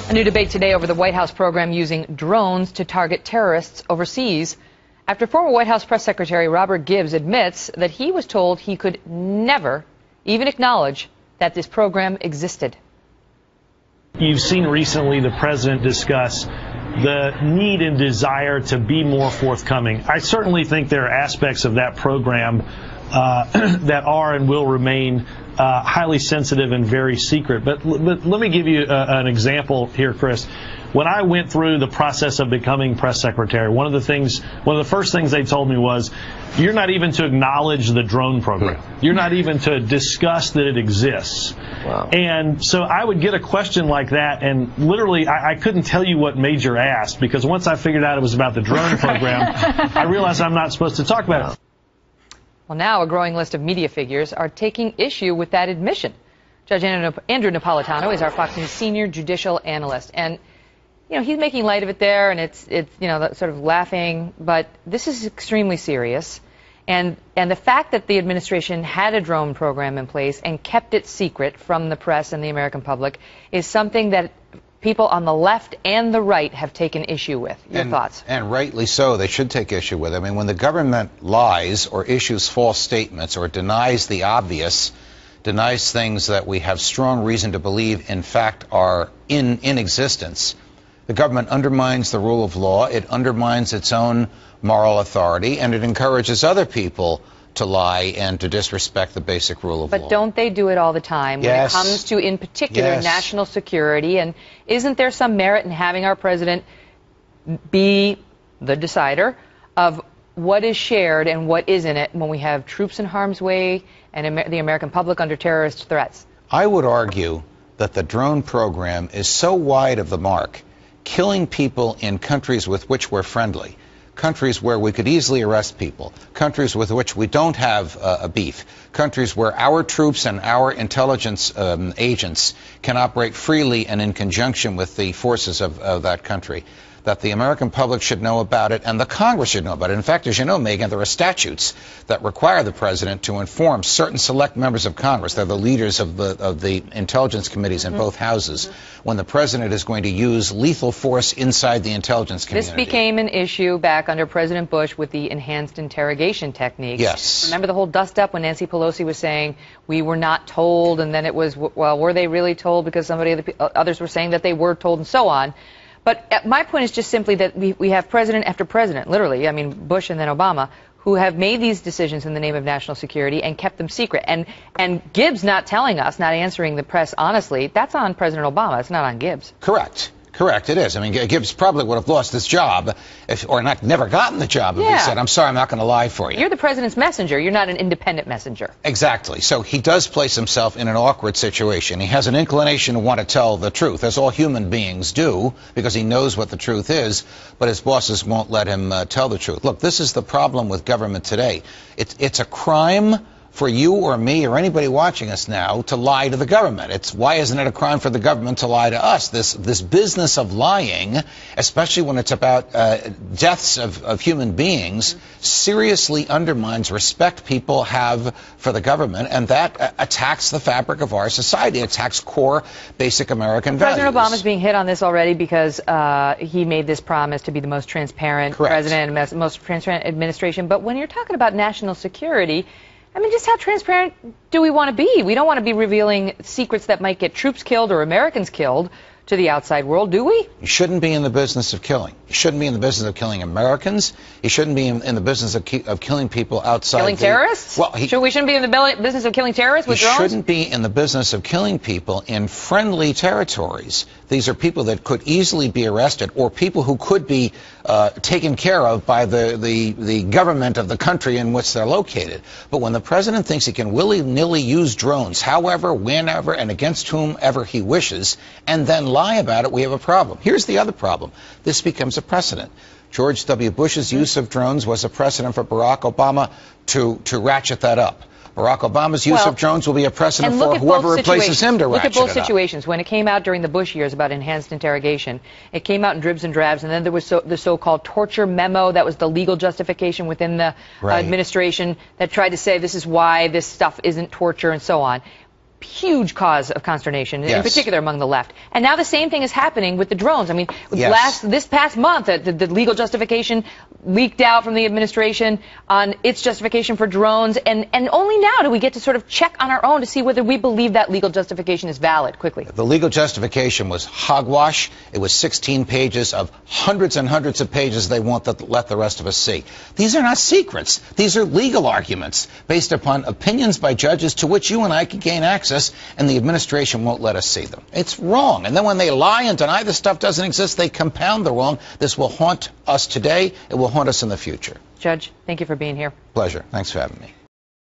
A new debate today over the White House program using drones to target terrorists overseas, after former White House Press Secretary Robert Gibbs admits that he was told he could never even acknowledge that this program existed. You've seen recently the president discuss the need and desire to be more forthcoming. I certainly think there are aspects of that program that are and will remain highly sensitive and very secret. But let me give you an example here, Chris. When I went through the process of becoming press secretary, one of the first things they told me was, you're not even to acknowledge the drone program. You're not even to discuss that it exists. Wow. And so I would get a question like that, and literally I couldn't tell you what Major asked, because once I figured out it was about the drone program, I realized I'm not supposed to talk about it. Well, now a growing list of media figures are taking issue with that admission. Judge Andrew Napolitano is our Fox News senior judicial analyst, and he's making light of it there, and it's sort of laughing, but this is extremely serious. And the fact that the administration had a drone program in place and kept it secret from the press and the American public is something that people on the left and the right have taken issue with. Your thoughts? And rightly so. They should take issue with it. I mean, when the government lies or issues false statements or denies the obvious, denies things that we have strong reason to believe, in fact, are in existence, the government undermines the rule of law, it undermines its own moral authority, and it encourages other people to lie and to disrespect the basic rule of law. But don't they do it all the time when it comes to, in particular, national security? And isn't there some merit in having our president be the decider of what is shared and what isn't it when we have troops in harm's way and the American public under terrorist threats? I would argue that the drone program is so wide of the mark, killing people in countries with which we're friendly, countries where we could easily arrest people, countries with which we don't have a beef, countries where our troops and our intelligence agents can operate freely and in conjunction with the forces of that country, that the American public should know about it and the Congress should know about it. In fact, as you know, Megyn, there are statutes that require the president to inform certain select members of Congress, they're the leaders of the intelligence committees in both houses, when the president is going to use lethal force inside the intelligence community. This became an issue back under President Bush with the enhanced interrogation techniques. Yes. Remember the whole dust-up when Nancy Pelosi was saying, we were not told, and then it was, well, were they really told, because others were saying that they were told, and so on. But my point is just simply that we have president after president, literally, I mean, Bush and then Obama, who have made these decisions in the name of national security and kept them secret. And Gibbs not telling us, not answering the press honestly, that's on President Obama. It's not on Gibbs. Correct. Correct, it is. I mean, Gibbs probably would have lost his job or never gotten the job if he said, I'm sorry, I'm not going to lie for you. You're the president's messenger. You're not an independent messenger. Exactly. So he does place himself in an awkward situation. He has an inclination to want to tell the truth, as all human beings do, because he knows what the truth is, but his bosses won't let him tell the truth. Look, this is the problem with government today. It's a crime for you or me or anybody watching us now to lie to the government. Why isn't it a crime for the government to lie to us? This business of lying, especially when it's about deaths of human beings, seriously undermines respect people have for the government, and that attacks the fabric of our society. It attacks core, basic American values. President Obama's being hit on this already because he made this promise to be the most transparent president and most transparent administration. But when you're talking about national security, I mean, just how transparent do we want to be? We don't want to be revealing secrets that might get troops killed or Americans killed to the outside world, do we? You shouldn't be in the business of killing. You shouldn't be in the business of killing Americans. You shouldn't be in the business of killing people outside. Killing terrorists? Well, we shouldn't be in the business of killing terrorists with drones? You shouldn't be in the business of killing people in friendly territories. These are people that could easily be arrested, or people who could be taken care of by the government of the country in which they're located. But when the president thinks he can willy-nilly use drones, however, whenever, and against whomever he wishes, and then lie about it, we have a problem. Here's the other problem. This becomes a precedent. George W. Bush's use of drones was a precedent for Barack Obama to ratchet that up. Barack Obama's use of drones will be a precedent for whoever replaces him to ratchet it up. Look at both situations. When it came out during the Bush years about enhanced interrogation, it came out in dribs and drabs, and then there was the so-called torture memo that was the legal justification within the administration that tried to say this is why this stuff isn't torture and so on. huge cause of consternation, in Yes. particular among the left. And now the same thing is happening with the drones. I mean, Yes. this past month, the legal justification leaked out from the administration on its justification for drones, and only now do we get to sort of check on our own to see whether we believe that legal justification is valid. Quickly. The legal justification was hogwash. It was 16 pages of hundreds and hundreds of pages they won't let the rest of us see. These are not secrets. These are legal arguments based upon opinions by judges to which you and I can gain access, and the administration won't let us see them. It's wrong. And then when they lie and deny this stuff doesn't exist, they compound the wrong. This will haunt us today. It will haunt us in the future. Judge, thank you for being here. Pleasure. Thanks for having me.